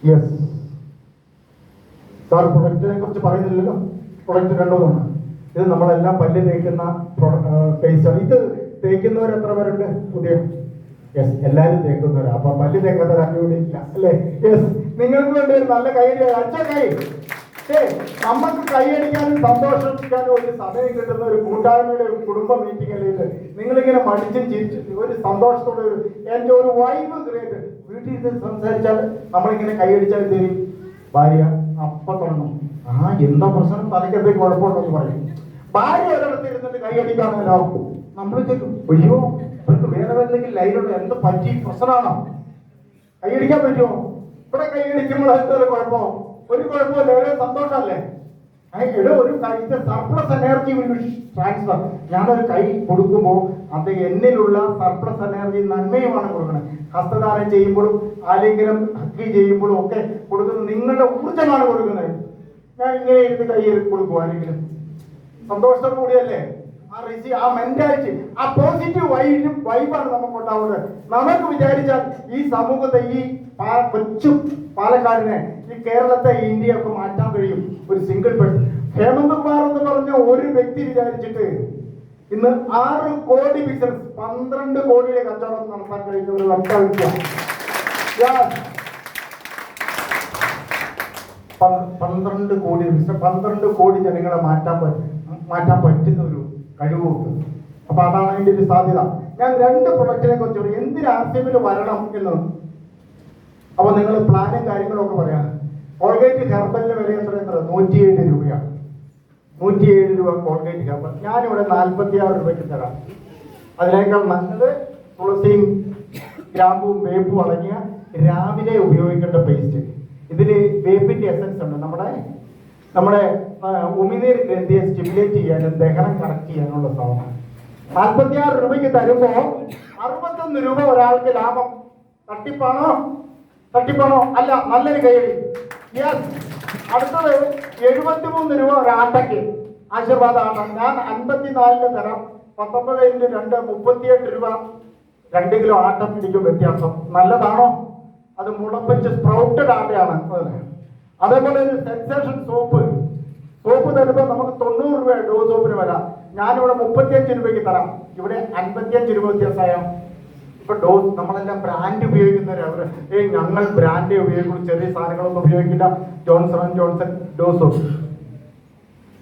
Yes sir, പ്രൊഡക്റ്റിനെ കുറിച്ച് പറയുന്നില്ലല്ലോ. Product കണ്ടതാണ്. ഇത് നമ്മളെല്ലാം പല്ല് തേക്കുന്ന പേസ്റ്റാണ്. ഇത് തേക്കുന്നവർ എത്ര പേരുണ്ട് പുതിയ? യെസ്, എല്ലാവരും തേക്കുന്നവരാ. അപ്പൊ പല്ല് തേക്കുന്നവരാണ് ഇവിടെ ഇല്ല അല്ലേ? യെസ്, നിങ്ങൾക്ക് വേണ്ടി ഒരു നല്ല കൈയടി. അച്ഛ കൈ. നമുക്ക് കൈയടിക്കാനും സന്തോഷിക്കാനും ഒരു സമയം കിട്ടുന്ന ഒരു കൂട്ടായ്മയുടെ ഒരു കുടുംബ മീറ്റിംഗ് അല്ലേ ഇത്? നിങ്ങളിങ്ങനെ മടിച്ചും ചിരിച്ചു ഒരു സന്തോഷത്തോടെ എൻ്റെ ഒരു വൈബ് ക്രിയേറ്റ്. വീട്ടിൽ ഇരുന്ന് സംസാരിച്ചാൽ നമ്മളിങ്ങനെ കൈയടിച്ചാൽ തരും ഭാര്യ. അപ്പൊ തുടങ്ങും, എന്താ പ്രശ്നം, തലയ്ക്കത്തേക്ക് കുഴപ്പമുണ്ടെന്ന് പറയും. ഭാര്യ ഒരിടത്ത് ഇരുന്നിട്ട് കൈയടിക്കാണല്ലോ. നമ്മൾ ചോദിക്കും, അയ്യോ ഇവർക്ക് വേറെ എന്തെങ്കിലും ലൈനുണ്ട്, എന്ത് പറ്റി, പ്രശ്നമാണോ? കൈയടിക്കാൻ പറ്റുമോ? ഇവിടെ കൈയടിക്കുമ്പോൾ എന്തൊരു കുഴപ്പമോ? ഒരു കുഴപ്പമില്ല, ഒരു സന്തോഷമല്ലേ? ഒരു കൈക്ക് സർപ്ലസ് എനർജി ട്രാൻസ്ഫർ. ഞാനൊരു കൈ കൊടുക്കുമ്പോൾ അത് എന്നിലുള്ള സർപ്ലസ് എനർജി നന്മയുമാണ് കൊടുക്കുന്നത്. ഹസ്തദാനം ചെയ്യുമ്പോഴും ആലിംഗനം ഹക്കി ചെയ്യുമ്പോഴും ഒക്കെ കൊടുക്കുന്നത് നിങ്ങളുടെ ഊർജ്ജമാണ് കൊടുക്കുന്നത്. ഞാൻ ഇങ്ങനെ ഇരുന്ന് കൈ കൊടുക്കും ആരെങ്കിലും, സന്തോഷത്തോടു കൂടിയല്ലേ? ആ മെന്റാലിറ്റി, ആ പോസിറ്റീവ് വൈബാണ് നമുക്ക് ഉണ്ടാവുന്നത്. നമുക്ക് വിചാരിച്ചാൽ ഈ സമൂഹത്തെ, ഈ കൊച്ചു പാലക്കാടിനെ, ഈ കേരളത്തെ, ഇന്ത്യയൊക്കെ മാറ്റാൻ കഴിയും. ഒരു സിംഗിൾ പേഴ്സൺ ഹേമന്ത് കുമാർ എന്ന് പറഞ്ഞ ഒരു വ്യക്തി വിചാരിച്ചിട്ട് ഇന്ന് 6 കോടി ബിസിനസ്, 12 കോടിയുടെ കച്ചവടം നടത്താൻ കഴിയുന്ന ഒരു വ്യക്തിയാണ്. 12 കോടി ബിസിനസ്, 12 കോടി ജനങ്ങളെ മാറ്റാൻ പറ്റുന്ന ഒരു കഴിവുണ്ട്. അപ്പൊ അതാണ് അതിന്റെ ഒരു സാധ്യത. ഞാൻ 2 പ്രൊഡക്റ്റിനെ കുറിച്ച് പറയും, എന്തിന് ആർസിഎമ്മിൽ വരണം എന്ന്. അപ്പൊ നിങ്ങൾ പ്ലാനും കാര്യങ്ങളും ഒക്കെ പറയാം. കോൾഗേറ്റ് ഹെർബലിന്റെ വില എത്ര? 107 രൂപയാണ്. 107 രൂപ കോൾഗേറ്റ് ഹെർബൽ. ഞാനിവിടെ 46 രൂപയ്ക്ക് തരാം. അതിനേക്കാൾ നല്ലത് തുളസിയും ഗ്രാമ്പും വേപ്പും അടങ്ങിയ രാവിലെ ഉപയോഗിക്കേണ്ട പേസ്റ്റ്. ഇതില് വേപ്പിന്റെ എസൻസ് ഉണ്ട്. നമ്മുടെ ഉമിനീർ ഗ്രന്ഥിയെ സ്റ്റിമുലേറ്റ് ചെയ്യാനും ദഹനം കറക്റ്റ് ചെയ്യാനുള്ള സാധനം. 46 രൂപയ്ക്ക് തരുമ്പോ 61 രൂപ ഒരാൾക്ക് ലാഭം. തട്ടിപ്പാണോ? അല്ല, നല്ലൊരു കൈയടി. യെസ്. അടുത്തത് 73 രൂപ ഒരാട്ടയ്ക്ക്. ആശീർവാദ ആട്ട. ഞാൻ 54 തരാം. 19 × 2 38 രൂപ. 2 കിലോ ആട്ടം പിടിക്കും വ്യത്യാസം. നല്ലതാണോ? അത് മുളപ്പിച്ച് സ്പ്രൗട്ടഡ് ആട്ടയാണ്. അതേപോലെ ഒരു സെൻസേഷൻ സോപ്പ് തരുമ്പോൾ നമുക്ക് 90 രൂപ ഡോ സോപ്പിന് വില. ഞാനിവിടെ 35 രൂപയ്ക്ക് തരാം. ഇവിടെ 55 രൂപ വ്യത്യാസമായോ? ഇപ്പൊ ഡോസ് നമ്മളെല്ലാം ബ്രാൻഡ് ഉപയോഗിക്കുന്നവരവര് ഞങ്ങൾ ബ്രാൻഡേ ഉപയോഗിക്കുള്ളൂ, ചെറിയ സാധനങ്ങളൊന്നും ഉപയോഗിക്കില്ല. ജോൺസൺ ആൻഡ് ജോൺസൺ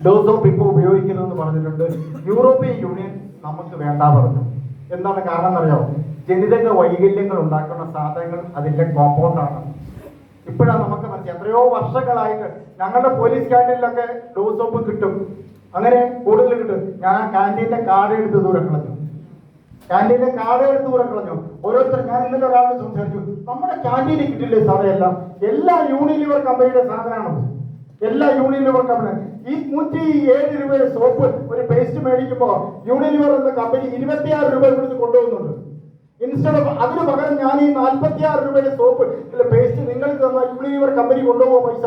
ഡോ സോപ്പ് ഇപ്പൊ ഉപയോഗിക്കരുതെന്ന് പറഞ്ഞിട്ടുണ്ട്. യൂറോപ്യൻ യൂണിയൻ നമുക്ക് വേണ്ട പറഞ്ഞു. എന്താണ് കാരണം എന്നറിയാമോ? ജനിതക വൈകല്യങ്ങൾ ഉണ്ടാക്കുന്ന സാധനങ്ങൾ അതിന്റെ കോമ്പൗണ്ടാണ്. ഇപ്പോഴാണ് നമുക്ക് മനസ്സിലായി. എത്രയോ വർഷങ്ങളായിട്ട് ഞങ്ങളുടെ പോലീസ് ക്യാൻറ്റീനിലൊക്കെ ഡോ സോപ്പ് കിട്ടും. അങ്ങനെ കൂടുതൽ കിട്ടും. ഞാൻ ആ ക്യാൻറ്റീനിന്റെ കാർഡ് എടുത്ത് ദൂരം കളഞ്ഞു. ഓരോരുത്തർ, ഞാൻ ഇന്നലെ ഒരാളോട് സംസാരിച്ചു, നമ്മുടെ ക്യാൻറ്റീനിൽ കിട്ടില്ലേ സാറേ എല്ലാം? എല്ലാ യൂണിലിവർ കമ്പനിയുടെ സാധനമാണ്. എല്ലാ യൂണിലിവർ കമ്പനി ഈ 107 രൂപയുടെ സോപ്പ് ഒരു പേസ്റ്റ് മേടിക്കുമ്പോൾ യൂണിലിവർ എന്ന കമ്പനി 26 രൂപ ഇവിടുന്ന് കൊണ്ടുപോകുന്നുണ്ട്. ഇൻസ്റ്റെഡ് ഓഫ് അതിന് പകരം ഞാൻ ഈ 46 രൂപയുടെ സോപ്പ് അല്ല പേസ്റ്റ് നിങ്ങൾക്ക് തന്ന യൂണിലിവർ കമ്പനി കൊണ്ടുപോകുമോ? പൈസ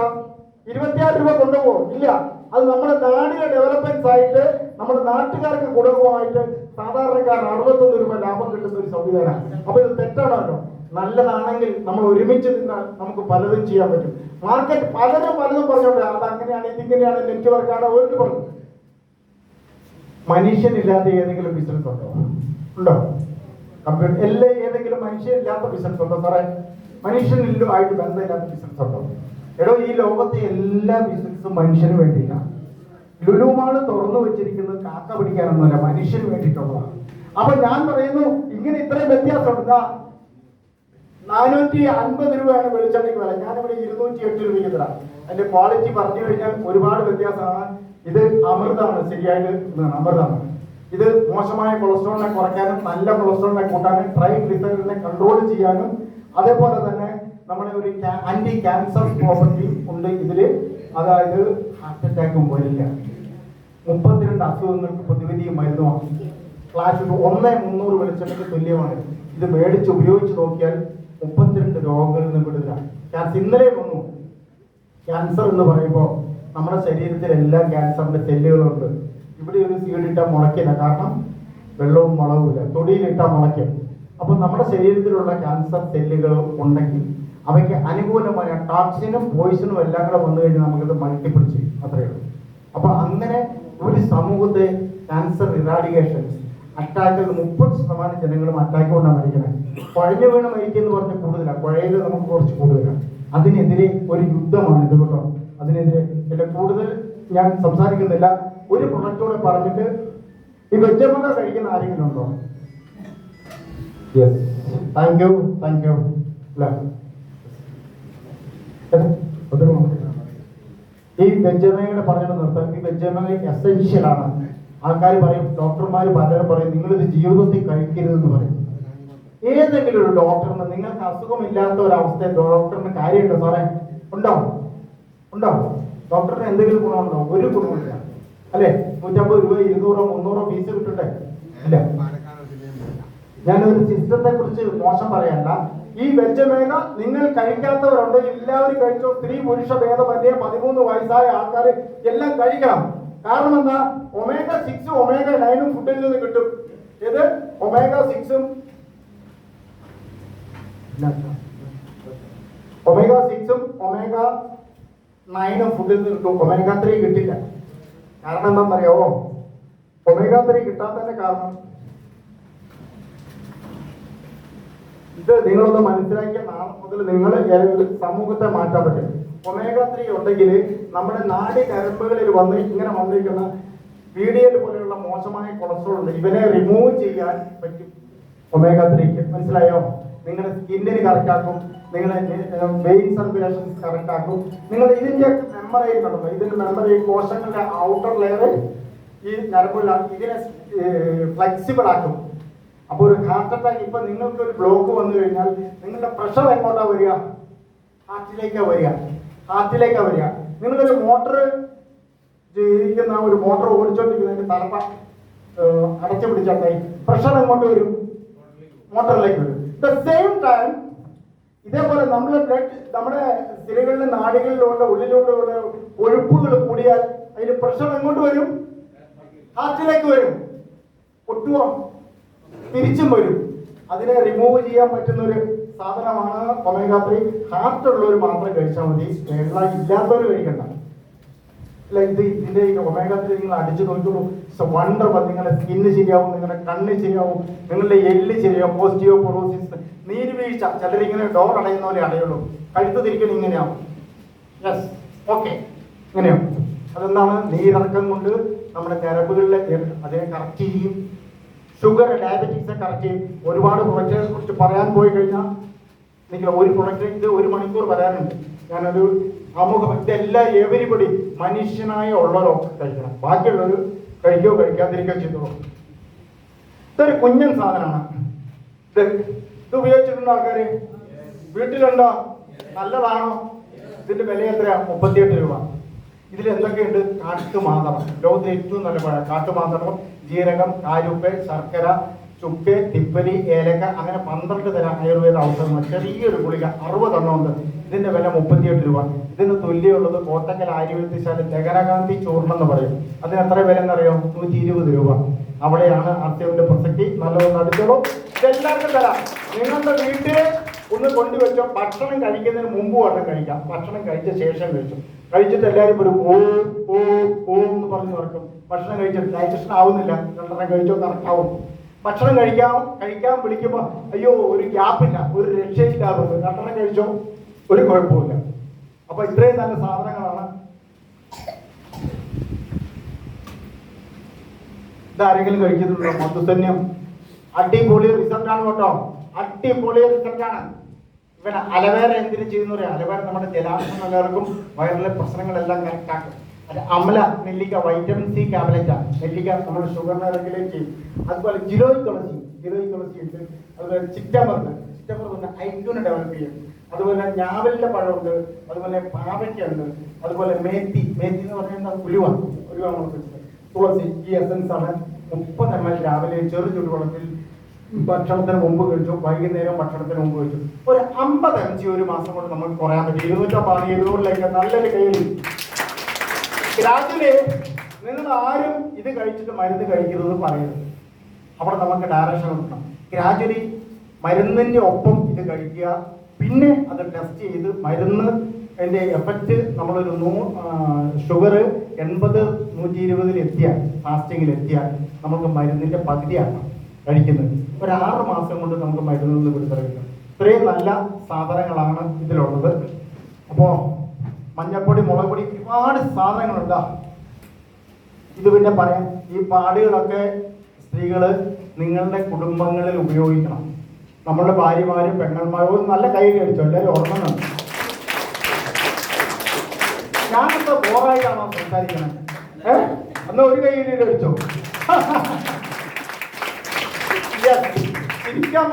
26 രൂപ കൊണ്ടുപോകുമോ? ഇല്ല. അത് നമ്മുടെ നാടിന്റെ ഡെവലപ്മെന്റ്സ് ആയിട്ട് നമ്മുടെ നാട്ടുകാർക്ക് ഗുണവുമായിട്ട് സാധാരണക്കാരൻ 61 രൂപ ലാഭം കിട്ടുന്ന ഒരു സംവിധാനമാണ്. അപ്പൊ ഇത് തെറ്റാണല്ലോ. നല്ലതാണെങ്കിൽ നമ്മൾ ഒരുമിച്ച് നിന്നാൽ നമുക്ക് പലതും ചെയ്യാൻ പറ്റും. മാർക്കറ്റ് പലതും പറഞ്ഞോട്ടെ, അത് അങ്ങനെയാണ്, ഇതിങ്ങനെയാണ്, നെറ്റ്വർക്കാണ്, ഒരു പറഞ്ഞു. മനുഷ്യനില്ലാതെ ഏതെങ്കിലും ബിസിനസ് ഉണ്ടോ? കമ്പ്യൂട്ടർ ഏതെങ്കിലും മനുഷ്യനില്ലാത്ത ബിസിനസ് ഉണ്ടോ സാറേ? മനുഷ്യനിലുമായിട്ട് ബന്ധമില്ലാത്ത ബിസിനസ് ഉണ്ടോ? ഈ ലോകത്തെ എല്ലാ ബിസിനസ്സും മനുഷ്യന് വേണ്ടിയിട്ടാണ്. ലുലു മാള് തുറന്നു വെച്ചിരിക്കുന്നത് കാക്ക പിടിക്കാനൊന്നുമല്ല, മനുഷ്യന് വേണ്ടിയിട്ടുള്ളതാണ്. അപ്പൊ ഞാൻ പറയുന്നു, ഇങ്ങനെ ഇത്രയും വ്യത്യാസമുണ്ട്. 450 രൂപയാണ് വെളിച്ചെണ്ണയ്ക്ക് വില. ഞാനിവിടെ 208 രൂപയ്ക്ക് തരാം. അതിന്റെ ക്വാളിറ്റി പറഞ്ഞു കഴിഞ്ഞാൽ ഒരുപാട് വ്യത്യാസമാണ്. ഇത് അമൃതാണ്, ശരിയായിട്ട് അമൃതാണ്. ഇത് മോശമായ കൊളസ്ട്രോളിനെ കുറയ്ക്കാനും നല്ല കൊളസ്ട്രോളിനെ കൂട്ടാനും ട്രൈഗ്ലിസറിഡിനെ കൺട്രോൾ ചെയ്യാനും അതേപോലെ തന്നെ നമ്മുടെ ഒരു ആന്റി ക്യാൻസർ പ്രോപ്പർട്ടി ഉണ്ട് ഇതില്. അതായത് ഹാർട്ട് അറ്റാക്കും വരില്ല. 32 അസുഖങ്ങൾക്ക് പ്രതിവിധി മരുന്നുമാണ്. ഫ്ലാഷ് 1/300 വെളിച്ചെണ്ണയ്ക്ക് തുല്യമാണ്. ഇത് മേടിച്ച് ഉപയോഗിച്ച് നോക്കിയാൽ 32 രോഗങ്ങളിൽ നിന്ന് വിടുക. ഇന്നലെ വന്നു. ക്യാൻസർ എന്ന് പറയുമ്പോൾ നമ്മുടെ ശരീരത്തിൽ എല്ലാ ക്യാൻസറിന്റെ സെല്ലുകളുണ്ട്. ഇവിടെ ഒരു സീഡിട്ടാൽ മുളയ്ക്കില്ല, കാരണം വെള്ളവും വളവും ഇല്ല. തൊടിയിലിട്ടാൽ മുളയ്ക്കും. അപ്പൊ നമ്മുടെ ശരീരത്തിലുള്ള ക്യാൻസർ സെല്ലുകൾ ഉണ്ടെങ്കിൽ അവയ്ക്ക് അനുകൂലമായ ടോക്സിനും പോയിസണും എല്ലാം കൂടെ വന്നു കഴിഞ്ഞാൽ നമുക്കത് മൾട്ടിപ്പിൾ ചെയ്യും, അത്രയേ ഉള്ളൂ. അപ്പൊ അങ്ങനെ ഒരു സമൂഹത്തെ ക്യാൻസർ ഇറാഡിക്കേഷൻ അറ്റാക്കുകൾ 30% ജനങ്ങളും അറ്റാക്ക് കൊണ്ടാണ് മരിക്കുന്നത്. കുഴഞ്ഞു വീണ് മരിക്കുന്നു പറഞ്ഞ് കൂടുതലാണ്, കുഴയിൽ നമുക്ക് കുറച്ച് കൂടുതലാണ്. അതിനെതിരെ ഒരു യുദ്ധമാണ് ഇത് കേട്ടോ. അതിനെതിരെ പിന്നെ കൂടുതൽ ഞാൻ സംസാരിക്കുന്നില്ല. ഒരു പ്രൊഡക്റ്റോടെ പറഞ്ഞിട്ട് ഈ വെജബിൾ കഴിക്കുന്ന ആരെങ്കിലും ഉണ്ടോ? യെസ്, താങ്ക് യു അല്ല ഈ വെജമയുടെ പറഞ്ഞത് നിർത്താൻ. ഈ വെജമ എസെൻഷ്യൽ ആണ്. ആൾക്കാർ പറയും, ഡോക്ടർമാർ പലരും പറയും നിങ്ങളിത് ജീവിതത്തിൽ കഴിക്കരുതെന്ന് പറയും. ഏതെങ്കിലും ഒരു ഡോക്ടറിന് നിങ്ങൾക്ക് അസുഖമില്ലാത്ത ഒരവസ്ഥയിൽ ഡോക്ടറിന് കാര്യമുണ്ടോ സാറേ? ഉണ്ടോ? ഡോക്ടറിന് എന്തെങ്കിലും ഗുണമുണ്ടോ? ഒരു ഗുണമില്ല അല്ലെ. 150 രൂപ 200 300 ഫീസ് കിട്ടട്ടെ? ഇല്ല. ഞാനൊരു സിസ്റ്റത്തെ കുറിച്ച് മോശം പറയല്ല. ഈ വെജമേഘ നിങ്ങൾ കഴിക്കാത്തവരുണ്ട്, എല്ലാവരും കഴിച്ചോ. സ്ത്രീ പുരുഷ ഭേദമന്യേ 13 വയസ്സായ ആൾക്കാർ എല്ലാം കഴിക്കണം. കാരണം എന്താ? ഒമേഗ 6 ഒമേഗ 9 ഫുഡിൽ നിന്ന് കിട്ടും. ഇത് ഒമേഗ 6 ഒമേഗ 9 ഫുഡിൽ നിന്ന് കിട്ടും. ഒമേഗ 3 കിട്ടില്ല. കാരണം എന്താണെന്നറിയാവോ? ഒമേഗ 3 കിട്ടാത്തതിന്റെ കാരണം ഇത് നിങ്ങളൊന്ന് മനസ്സിലാക്കിയ നാളെ മുതൽ നിങ്ങൾ സമൂഹത്തെ മാറ്റാൻ പറ്റും. ഒമേഗ 3 ഉണ്ടെങ്കിൽ നമ്മുടെ നാഡി കരമ്പുകളിൽ ഇങ്ങനെ വന്നിരിക്കുന്ന VDL പോലെയുള്ള മോശമായ കൊളസ്ട്രോൾ ഉണ്ട്, ഇവനെ റിമൂവ് ചെയ്യാൻ പറ്റും ഒമേഗ 3ക്ക്. മനസ്സിലായോ? നിങ്ങളുടെ സ്കിന്നിന് കറക്റ്റ് ആക്കും, നിങ്ങളുടെ വെയിൻ സർക്കുലേഷൻ കറക്റ്റ് ആക്കും. നിങ്ങൾ ഇതിന്റെ മെമ്മറൈൻ കണ്ടോ? ഇതിന്റെ മെമ്മറി കോശങ്ങളുടെ ഔട്ടർ ലെയർ ഈ ഞരമ്പുകളിലാണ്, ഇതിനെ ഫ്ലെക്സിബിൾ ആക്കും. അപ്പൊ ഒരു ഹാർട്ട് അറ്റാക്ക്, ഇപ്പൊ നിങ്ങൾക്ക് ഒരു ബ്ലോക്ക് വന്നു കഴിഞ്ഞാൽ നിങ്ങളുടെ പ്രഷർ എങ്ങോട്ടാ വരിക? ഹാർട്ടിലേക്കാ വരിക. നിങ്ങളൊരു മോട്ടർ ഇരിക്കുന്ന ഒരു മോട്ടർ ഓടിച്ചോണ്ടിരിക്കുന്നതിന്റെ തലപ്പ അടച്ചു പിടിച്ചാൽ പ്രഷർ എങ്ങോട്ട് വരും? മോട്ടറിലേക്ക് വരും. ദ സെയിം ടൈം ഇതേപോലെ നമ്മുടെ ബ്ലഡ്, നമ്മുടെ സിരകളിലെ നാടികളിലുള്ള ഉള്ളിലുള്ള കൊഴുപ്പുകൾ കൂടിയാൽ അതിന്റെ പ്രഷർ എങ്ങോട്ട് വരും? ഹാർട്ടിലേക്ക് വരും. ഒട്ടുവോ തിരിച്ചും വരും. അതിനെ റിമൂവ് ചെയ്യാൻ പറ്റുന്ന ഒരു സാധനമാണ് ഒമേഗ 3. ഹാർട്ട് ഉള്ളവർ മാത്രം കഴിച്ചാൽ മതി, വെള്ളം ഇല്ലാത്തവർ കഴിക്കണ്ട. അല്ല, ഇതിന്റെ ഒമേഗ 3 നിങ്ങൾ അടിച്ചു നോക്കിയോളൂ. വണ്ടർ. നിങ്ങളുടെ സ്കിന്ന് ശരിയാവും, നിങ്ങളുടെ കണ്ണ് ശരിയാവും, നിങ്ങളുടെ എല്ല് ശരിയാവും. ഓസ്റ്റിയോപൊറോസിസ്, നീർവീഴ്ച, ചിലരിങ്ങനെ ഡോർ അടയുന്ന പോലെ അടയുള്ളൂ, കഴുത്ത് തിരിക്കണം ഇങ്ങനെയാവും. Yes, okay, ഇങ്ങനെയാവും. അതെന്താണ്? നീരിറക്കം കൊണ്ട് നമ്മുടെ ഞരമ്പുകളിലെ അതിനെ കറക്റ്റ് ചെയ്യും. ഷുഗർ, ഡയബറ്റീസ് കറക്റ്റ് ചെയ്യും. ഒരുപാട് പ്രൊഡക്റ്റുകളെ കുറിച്ച് പറയാൻ പോയി കഴിഞ്ഞാൽ നിങ്ങൾ ഒരു പ്രൊഡക്റ്റ് ഇത് 1 മണിക്കൂർ വരാനുണ്ട്. ഞാനൊരു ആമുഖം, ഇതെല്ലാം എവരിബഡി മനുഷ്യനായ ഉള്ളവരൊക്കെ കഴിക്കണം. ബാക്കിയുള്ളവർ കഴിക്കോ കഴിക്കാതിരിക്കോ ചെയ്തോളൂ. ഇതൊരു കുഞ്ഞൻ സാധനമാണ്. ഇത് ഉപയോഗിച്ചിട്ടുണ്ടോ ആൾക്കാര്? വീട്ടിലുണ്ടോ? നല്ലതാണോ? ഇതിന്റെ വില എത്രയാ? 38 രൂപ. ഇതിൽ എന്തൊക്കെയുണ്ട്? കാട്ടുമാന്തളം, ലോകത്തിലെ ഏറ്റവും നല്ല പഴം. കാട്ടുമാന്തളം, ജീരകം, കാരുപ്പ്, ശർക്കര, ചുക്ക്, തിപ്പലി, ഏലക്ക, അങ്ങനെ 12 തരം ആയുർവേദ ഔഷധങ്ങൾ. ചെറിയൊരു ഗുളിക 60 എണ്ണം ഉണ്ട്. ഇതിന്റെ വില 38 രൂപ. ഇതിന് തുല്യമുള്ളത് കോട്ടക്കൽ ആയുർവേദശാല ദഹനകാന്തി ചൂർണം എന്ന് പറയും. അതിന് എത്ര വില എന്നറിയോ? 120 രൂപ. അവിടെയാണ് ആർസിഎമ്മിന്റെ പ്രസക്തി. നല്ലതൊന്ന് അടിച്ചോളൂ. ഇതെല്ലാവർക്കും തരാം. നിങ്ങളുടെ വീട്ടിൽ ഒന്ന് കൊണ്ടുവച്ചോ. ഭക്ഷണം കഴിക്കുന്നതിന് മുമ്പ് വേണം കഴിക്കാം, ഭക്ഷണം കഴിച്ച ശേഷം കഴിച്ചിട്ട് എല്ലാവരും ഒരു ഓ എന്ന് പറഞ്ഞു നടക്കും. ഭക്ഷണം കഴിച്ചിട്ട് ഡൈജഷൻ ആവുന്നില്ല. 2 കഴിച്ചോ കറക്റ്റ് ആവും. ഭക്ഷണം കഴിക്കാൻ വിളിക്കുമ്പോൾ അയ്യോ ഒരു ഗ്യാപ്പില്ല, ഒരു രക്ഷയില്ലാതെ 2 കഴിച്ചോ ഒരു കുഴപ്പമില്ല. അപ്പൊ ഇത്രയും നല്ല സാധനങ്ങളാണ്. ഇതാരെങ്കിലും കഴിച്ചിട്ടുണ്ടോ? മധുസന്യം അടിപൊളി റിസൾട്ടാണ് കേട്ടോ, അടിപൊളി റിസൾട്ടാണ്. ഇവൻ അലവേര എന്തിനു ചെയ്യുന്ന പറയാം? അലവേര നമ്മുടെ ജലാംശം നിലനിർക്കും, വയറിലെ പ്രശ്നങ്ങളെല്ലാം കറക്റ്റാക്കും. അമല, നെല്ലിക്ക, വൈറ്റമിൻ സി ടാബ്ലറ്റാണ്. നെല്ലിക്ക നമ്മുടെ ഷുഗറിനെ റെഗുലേറ്റ് ചെയ്യും. അതുപോലെ ജിലോയ് തുളസി ഉണ്ട്. അതുപോലെ ചിറ്റമർന്ന് ഐക്യൂനെ ഡെവലപ്പ് ചെയ്യും. അതുപോലെ ഞാവലിന്റെ പഴമുണ്ട്. അതുപോലെ പാവയ്ക്കുണ്ട്. അതുപോലെ മേത്തി എന്ന് പറയുന്നത് ഉലുവ തുളസി. ഈ എസൻസ് ആണ് 30 ml രാവിലെ ചെറു ചുടുവെള്ളത്തിൽ ഭക്ഷണത്തിന് മുമ്പ് കഴിച്ചു, വൈകുന്നേരം ഭക്ഷണത്തിന് മുമ്പ് കഴിച്ചു. ഒരു 50 mg ഒരു മാസം കൊണ്ട് നമുക്ക് കുറയാൻ പറ്റും. 250 നല്ലൊരു കയ്യിൽ. ഗ്രാജുവലി നിങ്ങൾ ആരും ഇത് കഴിച്ചിട്ട് മരുന്ന് കഴിക്കുന്നത് പറയരുത്. അവിടെ നമുക്ക് ഡയറക്ഷൻ കിട്ടണം. ഗ്രാജുവലി മരുന്നിന്റെ ഒപ്പം ഇത് കഴിക്കുക. പിന്നെ അത് ടെസ്റ്റ് ചെയ്ത് മരുന്ന് അതിൻ്റെ എഫക്റ്റ് നമ്മളൊരു ഷുഗർ 80-120 എത്തിയാൽ ഫാസ്റ്റിങ്ങിൽ എത്തിയാൽ നമുക്ക് മരുന്നിൻ്റെ പകുതിയാണ് കഴിക്കുന്നത്. ഒരു 6 മാസം കൊണ്ട് നമുക്ക് മരുന്നിൽ നിന്ന് വിടുതറയില്ല. ഇത്രയും നല്ല സാധനങ്ങളാണ് ഇതിലുള്ളത്. അപ്പോൾ മഞ്ഞൾപ്പൊടി, മുളക് പൊടി, ഒരുപാട് സാധനങ്ങളുണ്ടാ. ഇത് പിന്നെ പറയാം, ഈ പാടുകളൊക്കെ സ്ത്രീകൾ നിങ്ങളുടെ കുടുംബങ്ങളിൽ ഉപയോഗിക്കണം. നമ്മളുടെ ഭാര്യമാരും പെങ്ങന്മാരും നല്ല കൈ കഴിച്ചോ, എല്ലാവരും ഓർമ്മ. ഞാനിപ്പോ ബോറായിട്ടാണോ സംസാരിക്കണം? എന്നാ ഒരു കൈയിൽ കഴിച്ചോ. ചിരിക്കാൻ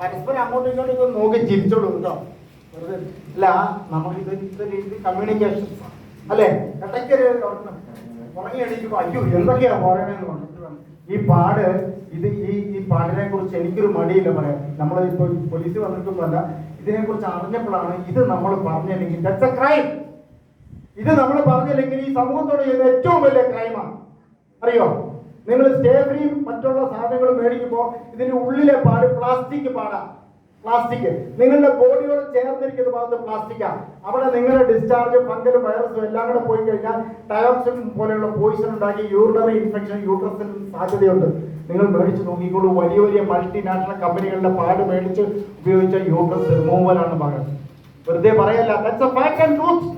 പരസ്പരം അങ്ങോട്ടും ഇങ്ങോട്ടും നോക്കി ചിരിച്ചോളൂ കേട്ടോ. അല്ല, നമുക്കിത് കമ്മ്യൂണിക്കേഷൻ അല്ലേ? ഇടയ്ക്കൊരു ഉറങ്ങി എണീക്കുമ്പോ അയ്യോ എന്തൊക്കെയാ പറയണെന്ന് പറഞ്ഞിട്ട് ഈ പാട് ഈ പാടിനെ കുറിച്ച് എനിക്കൊരു മടിയില്ല പറയാം. നമ്മളിപ്പോ പോലീസ് വന്നിട്ടൊന്നുമല്ല, ഇതിനെ കുറിച്ച് അറിഞ്ഞപ്പോഴാണ് ഇത് നമ്മൾ പറഞ്ഞില്ലെങ്കിൽ ദാറ്റ്സ് എ ക്രൈം. ഇത് നമ്മൾ പറഞ്ഞില്ലെങ്കിൽ ഈ സമൂഹത്തോട് ചെയ്ത ഏറ്റവും വലിയ ക്രൈമാണ്. അറിയോ? നിങ്ങൾ സ്റ്റേ ഫ്രീ മറ്റുള്ള സാധനങ്ങൾ മേടിക്കുമ്പോൾ ഇതിന്റെ ഉള്ളിലെ പാട് പ്ലാസ്റ്റിക് പാടാ. പ്ലാസ്റ്റിക് നിങ്ങളുടെ ബോഡിയോട് ചേർന്നിരിക്കുന്ന ഭാഗത്ത് പ്ലാസ്റ്റിക്കാണ്. അവിടെ നിങ്ങളുടെ ഡിസ്ചാർജ്, ഫംഗലും വൈറസും എല്ലാം കൂടെ പോയി കഴിഞ്ഞാൽ ടയോക്സിൻ പോലെയുള്ള പോയിസൺ ഉണ്ടാക്കി യൂറിനറി ഇൻഫെക്ഷൻ, യൂട്രസിന് സാധ്യതയുണ്ട്. നിങ്ങൾ മേടിച്ച് നോക്കിക്കോളൂ. വലിയ വലിയ മൾട്ടിനാഷണൽ കമ്പനികളുടെ പാട് മേടിച്ച് ഉപയോഗിച്ച യൂട്രസ് റിമൂവലാണ് ഭാഗം. വെറുതെ പറയല്ല. That's a fact and truth.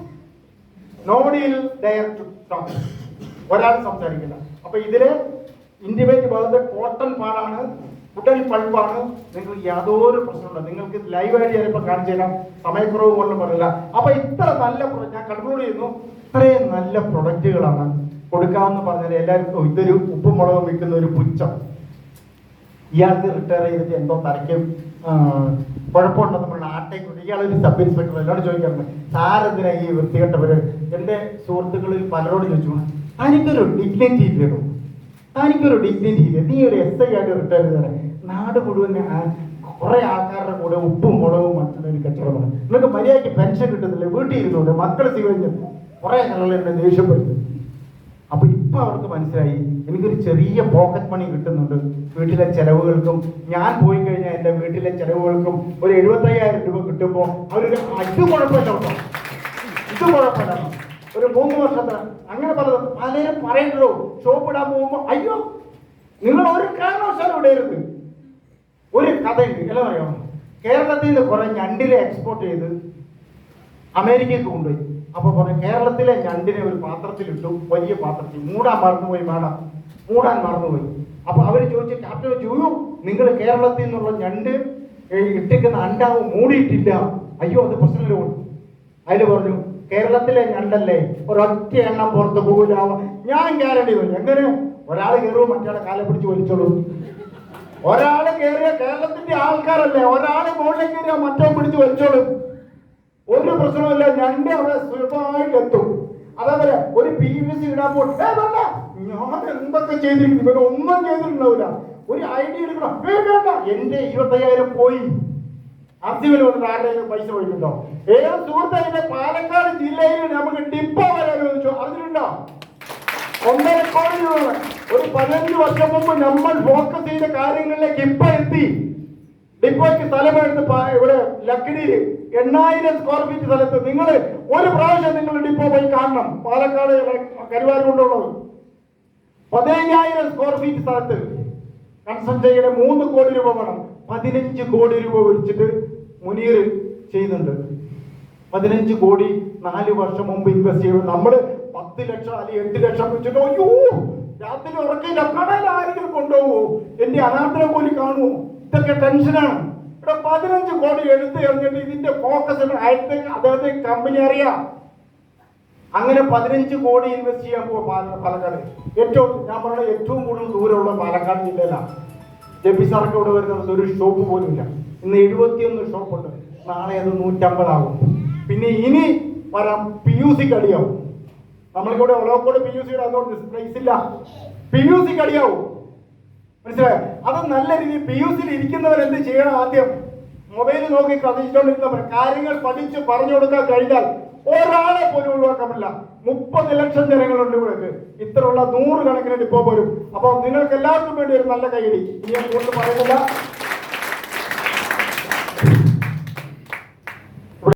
Nobody will dare to talk. ഒരാൾ സംസാരിക്കില്ല. അപ്പൊ ഇതില് ഇന്റിമേറ്റ് ഭാഗത്ത് കോട്ടൺ പാടാണ്, വുഡൻ പൾപ്പാണ്. നിങ്ങൾക്ക് യാതൊരു പ്രശ്നമില്ല. നിങ്ങൾക്ക് ലൈവായിട്ട് ഞാനിപ്പോൾ കാണിച്ചു തരാം, സമയക്കുറവ് പോലും പറയില്ല. അപ്പൊ ഇത്ര നല്ല ഞാൻ കൺക്ലൂഡ് ചെയ്യുന്നു, ഇത്രയും നല്ല പ്രൊഡക്റ്റുകളാണ് കൊടുക്കാമെന്ന് പറഞ്ഞാൽ എല്ലാവരും ഇതൊരു ഉപ്പും മുളകും വിൽക്കുന്ന ഒരു പുച്ഛം. ഇയാൾക്ക് റിട്ടയർ ചെയ്തിട്ട് എന്തോ തലയ്ക്കും കുഴപ്പമുണ്ടെന്ന് നമ്മൾ ആട്ടേക്കൊണ്ട് ഇയാളൊരു സബ് ഇൻസ്പെക്ടർ എന്നോട് ചോദിക്കാറുണ്ട്, സാരെന്തിനാ ഈ വൃത്തികെട്ടവര്? എൻ്റെ സുഹൃത്തുക്കളിൽ പലരോട് ചോദിച്ചു, തനിക്കൊരു ഡിഗ്നിറ്റി ഇല്ലല്ലോ, തനിക്കൊരു ഡിഗ്നിറ്റി ഇല്ല, നീ ഒരു SI ആയിട്ട് റിട്ടയർ ചെയ്തേ. നാട് മുഴുവൻ കുറെ ആൾക്കാരുടെ കൂടെ ഉപ്പും മുളകും മറ്റുള്ളൊരു കച്ചവടമാണ്. നിങ്ങൾക്ക് മര്യാദയ്ക്ക് പെൻഷൻ കിട്ടുന്നില്ല, വീട്ടിൽ ഇരുന്നുണ്ട്, മക്കൾ സ്വീകരിച്ചു കുറെ ആളുകൾ എന്നെ ദേഷ്യപ്പെടുന്നു. അപ്പൊ ഇപ്പൊ അവർക്ക് മനസ്സിലായി, എനിക്കൊരു ചെറിയ പോക്കറ്റ് മണി കിട്ടുന്നുണ്ട് വീട്ടിലെ ചെലവുകൾക്കും. ഞാൻ പോയി കഴിഞ്ഞാൽ എൻ്റെ വീട്ടിലെ ചെലവുകൾക്കും ഒരു 75,000 രൂപ കിട്ടുമ്പോൾ അവരൊരു ഇത് കുഴപ്പമില്ല കേട്ടോ, ഇത് കുഴപ്പമില്ല, ഒരു 3 വർഷത്തെ അങ്ങനെ പലരും പറയുന്നുള്ളൂ. ഷോപ്പ് ഇടാൻ പോകുമ്പോൾ അയ്യോ നിങ്ങൾ ഒരു കാരണവശാലും ഇടരുത്. ഒരു കഥയുണ്ട്, എല്ലാം അറിയാമോ? കേരളത്തിൽ നിന്ന് കുറെ ഞണ്ടിലെ എക്സ്പോർട്ട് ചെയ്ത് അമേരിക്കയ്ക്ക് കൊണ്ടുപോയി. അപ്പൊ പറഞ്ഞു കേരളത്തിലെ ഞണ്ടിനെ ഒരു പാത്രത്തിലിട്ടു, വലിയ പാത്രത്തിൽ. മൂടാൻ മറന്നുപോയി, മാഡം മൂടാൻ മറന്നുപോയി. അപ്പൊ അവര് ചോദിച്ചു, ക്യാപ്റ്റൻ ചോദിച്ചു, നിങ്ങൾ കേരളത്തിൽ നിന്നുള്ള ഞണ്ട് ഇട്ടിരിക്കുന്ന അണ്ടാവും മൂടിയിട്ടില്ല. അയ്യോ അത് പ്രശ്നമില്ല. അതില് പറഞ്ഞു കേരളത്തിലെ ഞണ്ടല്ലേ, ഒരൊറ്റ എണ്ണം പുറത്ത് പോകില്ല. ഞാൻ ഗ്യാരണ്ടി വരും. എങ്ങനെ? ഒരാൾ കയറുമോ മറ്റേ കാലെ പിടിച്ച് വലിച്ചോളൂ. ഒരാൾ കയറിയ കേരളത്തിന്റെ ആൾക്കാരല്ലേ, ഒരാൾ മുകളിൽ കയറിയാ മറ്റോ പിടിച്ച് വലിച്ചോളും. ഒരു പ്രശ്നമില്ല, ഞണ്ട് അവിടെ സുലഭമായിട്ട് എത്തും. അതേപോലെ ഒരു PVC ഇടാൻ പോട്ടെ, ഞാൻ എന്തൊക്കെ ചെയ്തിരിക്കുന്നു, ഇവരെ ഒന്നും ചെയ്തിട്ടുണ്ടാവില്ല. ഒരു ഐഡിയ എടുക്കണം, വേണ്ട എന്റെ 25,000 പോയി. അന്തിമിൽ വന്നിട്ട് ആരുടെയും പൈസ പോയിട്ടുണ്ടോ? ഏത് സുഹൃത്തെ പാലക്കാട് ജില്ലയിൽ നമുക്ക് ഡിപ്പോ വരെ അനുവദിച്ചു, അറിഞ്ഞിട്ടുണ്ടോ? 1.5 കോടി രൂപ. ഒരു 15 വർഷം മുമ്പ് നമ്മൾ ഫോക്കസ് ചെയ്ത കാര്യങ്ങളിലേക്ക് ഇപ്പൊ എത്തി. ഡിപ്പോയ്ക്ക് സ്ഥലമെടുത്ത് ഇവിടെ ലക്കിടിയിൽ 8,000 സ്ക്വയർ ഫീറ്റ് സ്ഥലത്ത് നിങ്ങൾ ഒരു പ്രാവശ്യം നിങ്ങൾ ഡിപ്പോ പോയി കാണണം. പാലക്കാട് കരുവാരുകൊണ്ടുള്ളത് 15,000 സ്ക്വയർ ഫീറ്റ് സ്ഥലത്ത് കൺസ്ട്രക്ട് ചെയ്യണ 3 കോടി രൂപ വേണം. 15 കോടി രൂപ വിളിച്ചിട്ട് മുനീർ ചെയ്യുന്നുണ്ട്. 15 കോടി 4 വർഷം മുമ്പ് ഇൻവെസ്റ്റ് ചെയ്യുമ്പോൾ നമ്മള് 10 ലക്ഷം അല്ലെങ്കിൽ 8 ലക്ഷം വെച്ചിട്ട് അയ്യോ രാത്രി ഉറക്കില്ല, കടയിൽ ആരെങ്കിലും കൊണ്ടുപോകുമോ, എന്റെ അനാഥനെ പോലും കാണുമോ, ഇതൊക്കെ ടെൻഷനാണ്. ഇവിടെ 15 കോടി എടുത്ത് എറിഞ്ഞിട്ട് ഇതിന്റെ ഫോക്കസ് അദ്ദേഹത്തെ കമ്പനി അറിയാം. അങ്ങനെ 15 കോടി ഇൻവെസ്റ്റ് ചെയ്യാൻ പോകും പാലക്കാട്. ഞാൻ പറഞ്ഞ ഏറ്റവും കൂടുതൽ ദൂരമുള്ള പാലക്കാട് ജില്ലയിലാണ്. ജെപി സാറൊക്കെ ഇവിടെ വരുന്നത് ഒരു ഷോപ്പ് പോലും ഇല്ല. ഇന്ന് 71 ഷോപ്പുണ്ട്, നാളെ അത് 150 ആകും. പിന്നെ ഇനി വരാം PUC കടിയാവും. നമ്മൾക്കിവിടെ ഒളവക്കോട് PUC അതുകൊണ്ട് പ്ലേസ് ഇല്ല, PUC കടിയാവും. മനസ്സിലായോ? അത് നല്ല രീതിയിൽ PUC ഇരിക്കുന്നവരെന്ത് ചെയ്യണം? ആദ്യം മൊബൈൽ നോക്കി കഥിച്ചുകൊണ്ടിരുന്നവർ കാര്യങ്ങൾ പഠിച്ച് പറഞ്ഞു കൊടുക്കാൻ കഴിഞ്ഞാൽ ഒരാളെ പോലും ഒഴിവാക്കാൻ പറ്റില്ല. 30 ലക്ഷം ജനങ്ങളുണ്ട് ഇവിടെ. ഇത്രയുള്ള 100 കണക്കിന് ഡിപ്പോ പോരും. അപ്പൊ നിങ്ങൾക്ക് എല്ലാവർക്കും വേണ്ടി ഒരു നല്ല കൈയടി. ഇനി ഞാൻ കൂടുതൽ പറയുന്നില്ല.